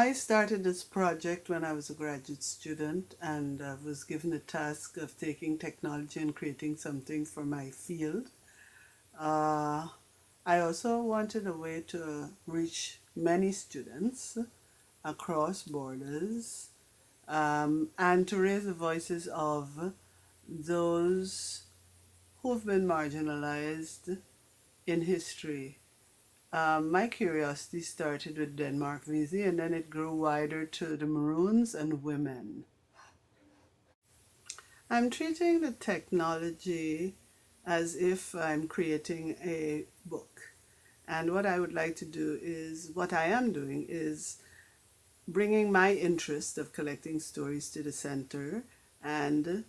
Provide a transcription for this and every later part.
I started this project when I was a graduate student and was given the task of taking technology and creating something for my field. Uh, I also wanted a way to reach many students across borders and to raise the voices of those who've been marginalized in history. My curiosity started with Denmark Vesey and then it grew wider to the Maroons and women. I'm treating the technology as if I'm creating a book. And what I would like to do is, what I am doing is bringing my interest of collecting stories to the center and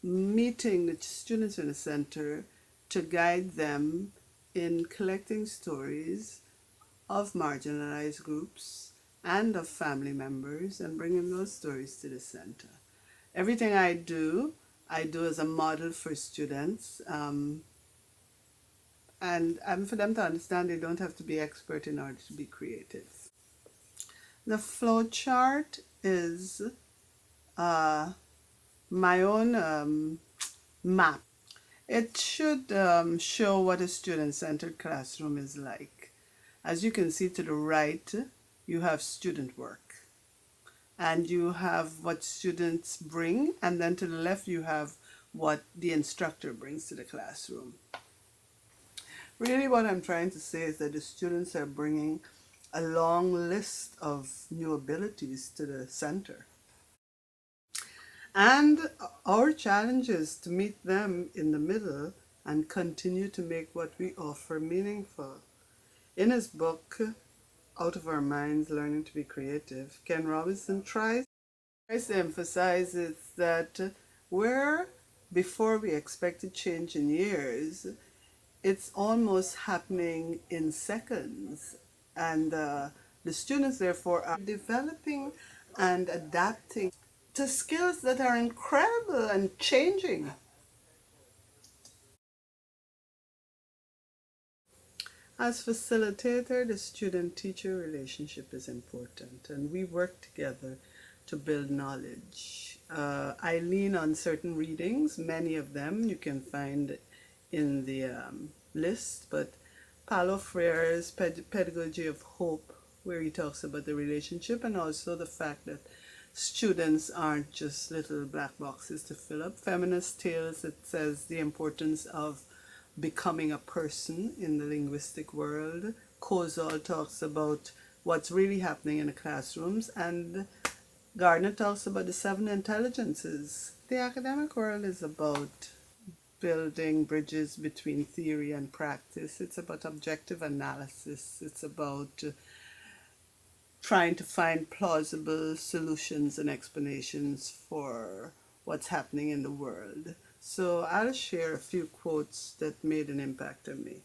meeting the students in the center to guide them in collecting stories of marginalized groups and of family members and bringing those stories to the center. Everything I do as a model for students, and for them to understand they don't have to be expert in order to be creative. The flowchart is my own map. It should show what a student-centered classroom is like. As you can see to the right, you have student work. And you have what students bring, and then to the left you have what the instructor brings to the classroom. Really what I'm trying to say is that the students are bringing a long list of new abilities to the center. And our challenge is to meet them in the middle and continue to make what we offer meaningful. In his book, Out of Our Minds, Learning to be Creative, Ken Robinson tries to emphasize is that where before we expected change in years, it's almost happening in seconds. And the students, therefore, are developing and adapting to skills that are incredible and changing. As facilitator, the student-teacher relationship is important, and we work together to build knowledge. I lean on certain readings, many of them you can find in the list, but Paulo Freire's Pedagogy of Hope, where he talks about the relationship and also the fact that students aren't just little black boxes to fill up. Feminist Tales, it says the importance of becoming a person in the linguistic world. Kozol talks about what's really happening in the classrooms, and Gardner talks about the 7 intelligences. The academic world is about building bridges between theory and practice. It's about objective analysis. It's about trying to find plausible solutions and explanations for what's happening in the world. So I'll share a few quotes that made an impact on me.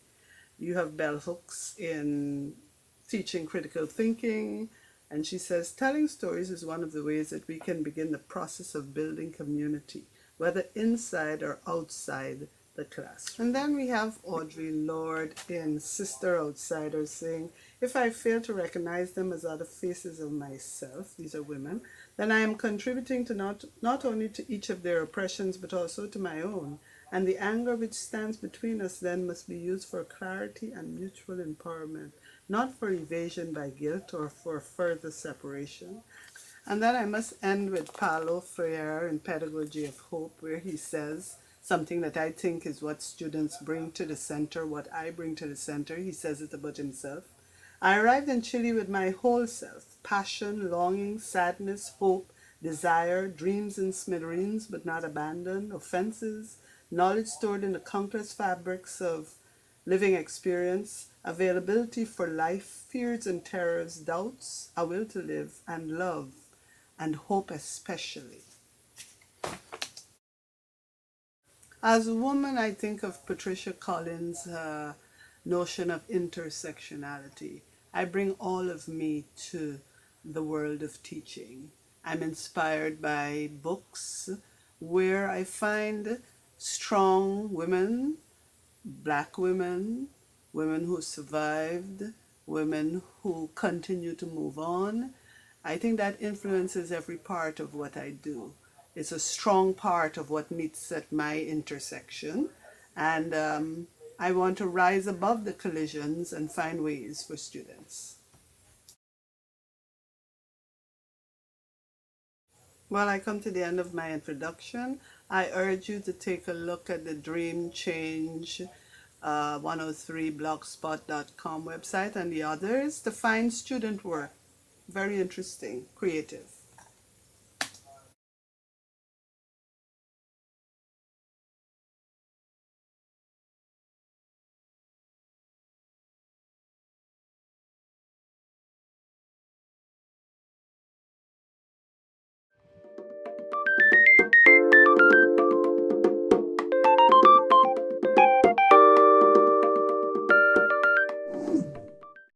You have bell hooks in Teaching Critical Thinking, and she says, telling stories is one of the ways that we can begin the process of building community, whether inside or outside the class. And then we have Audre Lorde in Sister Outsiders saying, if I fail to recognize them as other faces of myself, these are women, then I am contributing to not only to each of their oppressions, but also to my own. And the anger which stands between us then must be used for clarity and mutual empowerment, not for evasion by guilt or for further separation. And then I must end with Paulo Freire in Pedagogy of Hope, where he says something that I think is what students bring to the center, what I bring to the center. He says it about himself. I arrived in Chile with my whole self, passion, longing, sadness, hope, desire, dreams in smithereens but not abandoned, offenses, knowledge stored in the countless fabrics of living experience, availability for life, fears and terrors, doubts, a will to live, and love, and hope especially. As a woman, I think of Patricia Collins' notion of intersectionality. I bring all of me to the world of teaching. I'm inspired by books where I find strong women, black women, women who survived, women who continue to move on, I think that influences every part of what I do. It's a strong part of what meets at my intersection. And I want to rise above the collisions and find ways for students. Well, I come to the end of my introduction. I urge you to take a look at the Dream Change 103blogspot.com website and the others to find student work. Very interesting, creative.